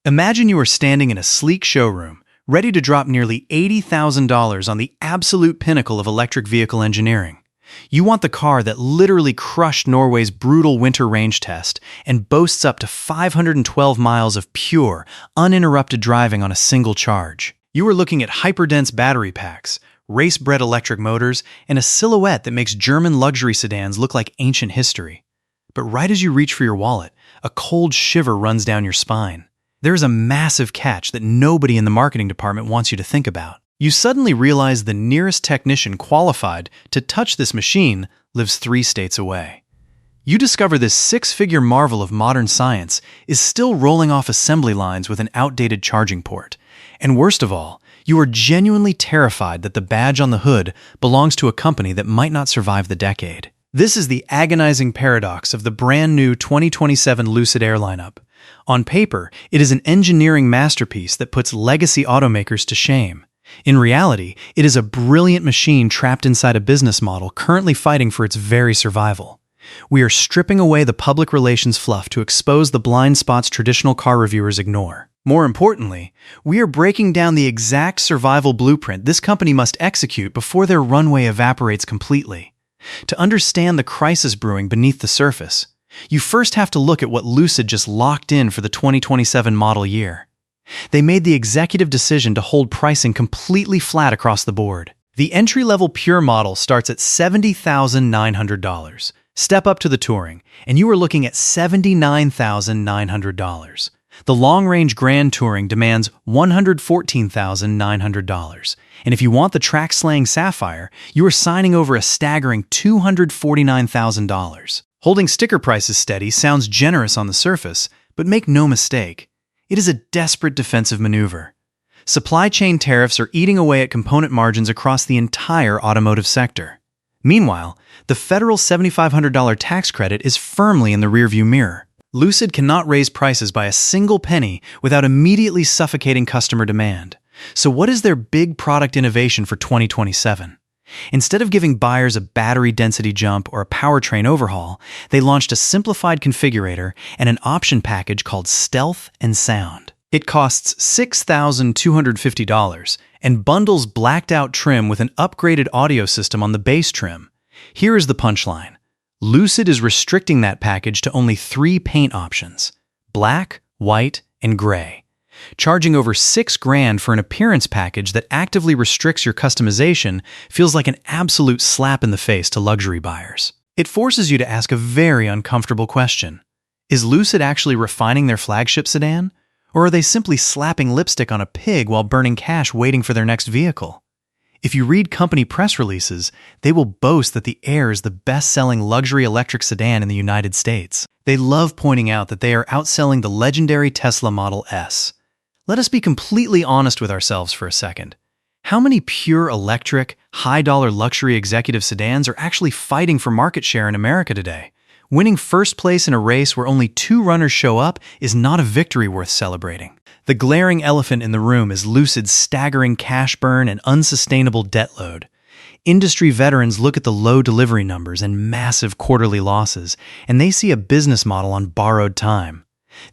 Imagine you are standing in a sleek showroom, ready to drop nearly $80,000 on the absolute pinnacle of electric vehicle engineering. You want the car that literally crushed Norway's brutal winter range test and boasts up to 512 miles of pure, uninterrupted driving on a single charge. You are looking at hyperdense battery packs, race-bred electric motors, and a silhouette that makes German luxury sedans look like ancient history. But right as you reach for your wallet, a cold shiver runs down your spine. There is a massive catch that nobody in the marketing department wants you to think about. You suddenly realize the nearest technician qualified to touch this machine lives 3 states away. You discover this 6-figure marvel of modern science is still rolling off assembly lines with an outdated charging port. And worst of all, you are genuinely terrified that the badge on the hood belongs to a company that might not survive the decade. This is the agonizing paradox of the brand new 2027 Lucid Air lineup. On paper, it is an engineering masterpiece that puts legacy automakers to shame. In reality, it is a brilliant machine trapped inside a business model currently fighting for its very survival. We are stripping away the public relations fluff to expose the blind spots traditional car reviewers ignore. More importantly, we are breaking down the exact survival blueprint this company must execute before their runway evaporates completely. To understand the crisis brewing beneath the surface, you first have to look at what Lucid just locked in for the 2027 model year. They made the executive decision to hold pricing completely flat across the board. The entry-level Pure model starts at $70,900. Step up to the Touring, and you are looking at $79,900. The long-range Grand Touring demands $114,900. And if you want the track-slaying Sapphire, you are signing over a staggering $249,000. Holding sticker prices steady sounds generous on the surface, but make no mistake, it is a desperate defensive maneuver. Supply chain tariffs are eating away at component margins across the entire automotive sector. Meanwhile, the federal $7,500 tax credit is firmly in the rearview mirror. Lucid cannot raise prices by a single penny without immediately suffocating customer demand. So what is their big product innovation for 2027? Instead of giving buyers a battery density jump or a powertrain overhaul, they launched a simplified configurator and an option package called Stealth and Sound. It costs $6,250 and bundles blacked-out trim with an upgraded audio system on the base trim. Here is the punchline. Lucid is restricting that package to only 3 paint options: black, white, and gray, charging over $6,000 for an appearance package that actively restricts your customization feels like an absolute slap in the face to luxury buyers. It forces you to ask a very uncomfortable question. Is Lucid actually refining their flagship sedan? Or are they simply slapping lipstick on a pig while burning cash waiting for their next vehicle? If you read company press releases, they will boast that the Air is the best-selling luxury electric sedan in the United States. They love pointing out that they are outselling the legendary Tesla Model S. Let us be completely honest with ourselves for a second. How many pure electric, high-dollar luxury executive sedans are actually fighting for market share in America today? Winning first place in a race where only 2 runners show up is not a victory worth celebrating. The glaring elephant in the room is Lucid's staggering cash burn and unsustainable debt load. Industry veterans look at the low delivery numbers and massive quarterly losses, and they see a business model on borrowed time.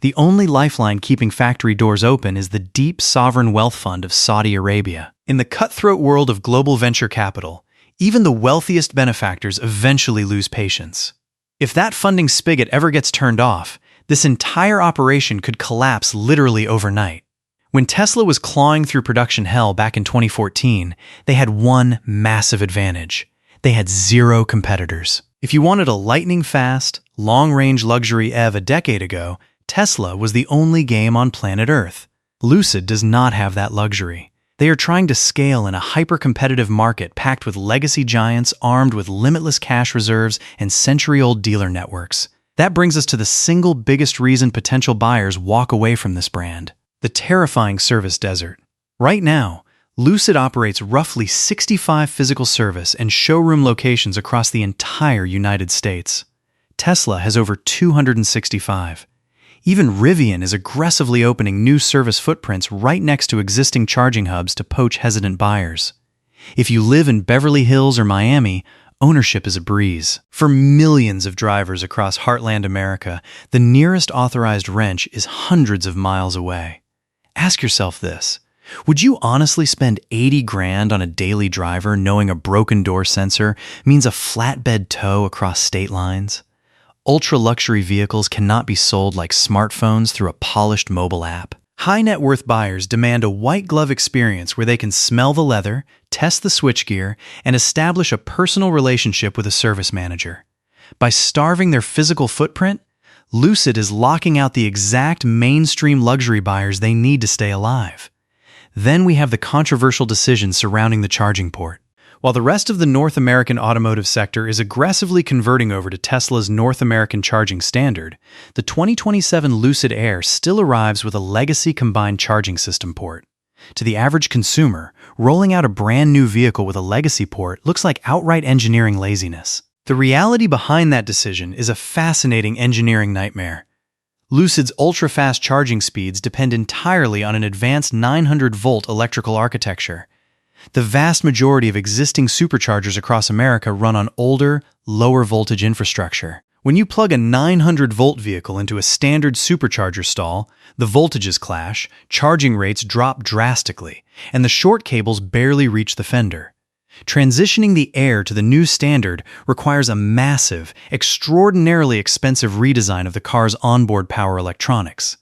The only lifeline keeping factory doors open is the deep sovereign wealth fund of Saudi Arabia. In the cutthroat world of global venture capital, even the wealthiest benefactors eventually lose patience. If that funding spigot ever gets turned off, this entire operation could collapse literally overnight. When Tesla was clawing through production hell back in 2014, they had one massive advantage. They had 0 competitors. If you wanted a lightning-fast, long-range luxury EV a decade ago, Tesla was the only game on planet Earth. Lucid does not have that luxury. They are trying to scale in a hyper-competitive market packed with legacy giants armed with limitless cash reserves and century-old dealer networks. That brings us to the single biggest reason potential buyers walk away from this brand: the terrifying service desert. Right now, Lucid operates roughly 65 physical service and showroom locations across the entire United States. Tesla has over 265. Even Rivian is aggressively opening new service footprints right next to existing charging hubs to poach hesitant buyers. If you live in Beverly Hills or Miami, ownership is a breeze. For millions of drivers across heartland America, the nearest authorized wrench is hundreds of miles away. Ask yourself this. Would you honestly spend 80 grand on a daily driver knowing a broken door sensor means a flatbed tow across state lines? Ultra-luxury vehicles cannot be sold like smartphones through a polished mobile app. High-net-worth buyers demand a white-glove experience where they can smell the leather, test the switchgear, and establish a personal relationship with a service manager. By starving their physical footprint, Lucid is locking out the exact mainstream luxury buyers they need to stay alive. Then we have the controversial decision surrounding the charging port. While the rest of the North American automotive sector is aggressively converting over to Tesla's North American charging standard, the 2027 Lucid Air still arrives with a legacy combined charging system port. To the average consumer, rolling out a brand new vehicle with a legacy port looks like outright engineering laziness. The reality behind that decision is a fascinating engineering nightmare. Lucid's ultra-fast charging speeds depend entirely on an advanced 900-volt electrical architecture. The vast majority of existing superchargers across America run on older, lower-voltage infrastructure. When you plug a 900-volt vehicle into a standard supercharger stall, the voltages clash, charging rates drop drastically, and the short cables barely reach the fender. Transitioning the Air to the new standard requires a massive, extraordinarily expensive redesign of the car's onboard power electronics.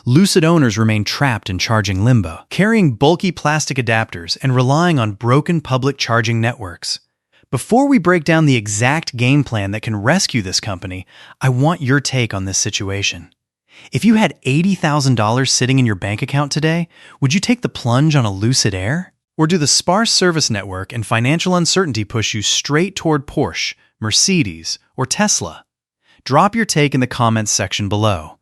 Lucid owners remain trapped in charging limbo, carrying bulky plastic adapters and relying on broken public charging networks. Before we break down the exact game plan that can rescue this company, I want your take on this situation. If you had $80,000 sitting in your bank account today, would you take the plunge on a Lucid Air? Or do the sparse service network and financial uncertainty push you straight toward Porsche, Mercedes, or Tesla? Drop your take in the comments section below.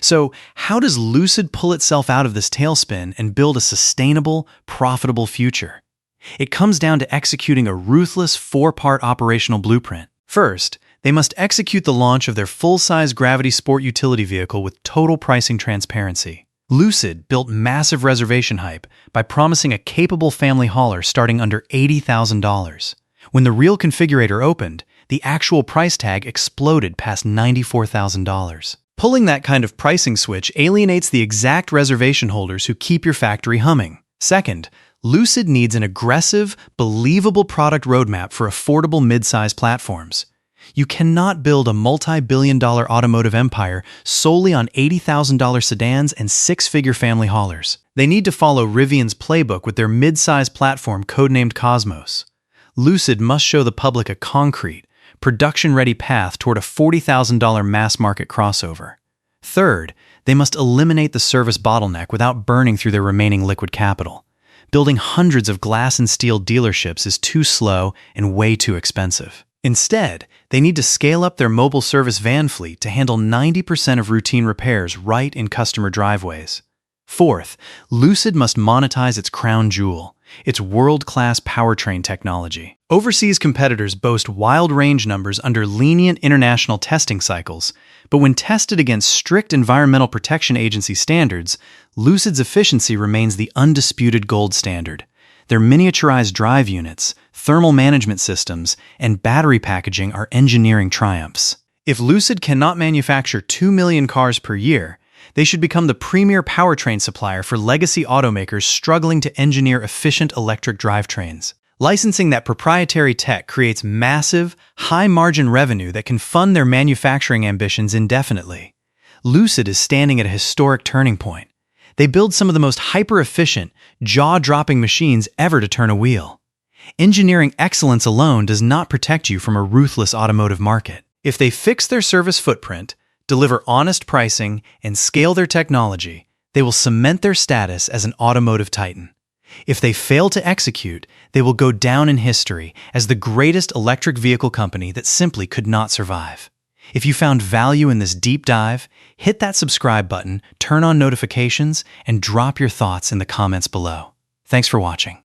So, how does Lucid pull itself out of this tailspin and build a sustainable, profitable future? It comes down to executing a ruthless 4-part operational blueprint. First, they must execute the launch of their full-size gravity sport utility vehicle with total pricing transparency. Lucid built massive reservation hype by promising a capable family hauler starting under $80,000. When the real configurator opened, the actual price tag exploded past $94,000. Pulling that kind of pricing switch alienates the exact reservation holders who keep your factory humming. Second, Lucid needs an aggressive, believable product roadmap for affordable mid-size platforms. You cannot build a multi-billion-dollar automotive empire solely on $80,000 sedans and six-figure family haulers. They need to follow Rivian's playbook with their mid-size platform codenamed Cosmos. Lucid must show the public a concrete, production-ready path toward a $40,000 mass-market crossover. Third, they must eliminate the service bottleneck without burning through their remaining liquid capital. Building hundreds of glass and steel dealerships is too slow and way too expensive. Instead, they need to scale up their mobile service van fleet to handle 90% of routine repairs right in customer driveways. Fourth, Lucid must monetize its crown jewel, its world-class powertrain technology. Overseas competitors boast wild range numbers under lenient international testing cycles, but when tested against strict Environmental Protection Agency standards, Lucid's efficiency remains the undisputed gold standard. Their miniaturized drive units, thermal management systems, and battery packaging are engineering triumphs. If Lucid cannot manufacture 2 million cars per year, they should become the premier powertrain supplier for legacy automakers struggling to engineer efficient electric drivetrains. Licensing that proprietary tech creates massive, high-margin revenue that can fund their manufacturing ambitions indefinitely. Lucid is standing at a historic turning point. They build some of the most hyper-efficient, jaw-dropping machines ever to turn a wheel. Engineering excellence alone does not protect you from a ruthless automotive market. If they fix their service footprint, deliver honest pricing, and scale their technology, they will cement their status as an automotive titan. If they fail to execute, they will go down in history as the greatest electric vehicle company that simply could not survive. If you found value in this deep dive, hit that subscribe button, turn on notifications, and drop your thoughts in the comments below. Thanks for watching.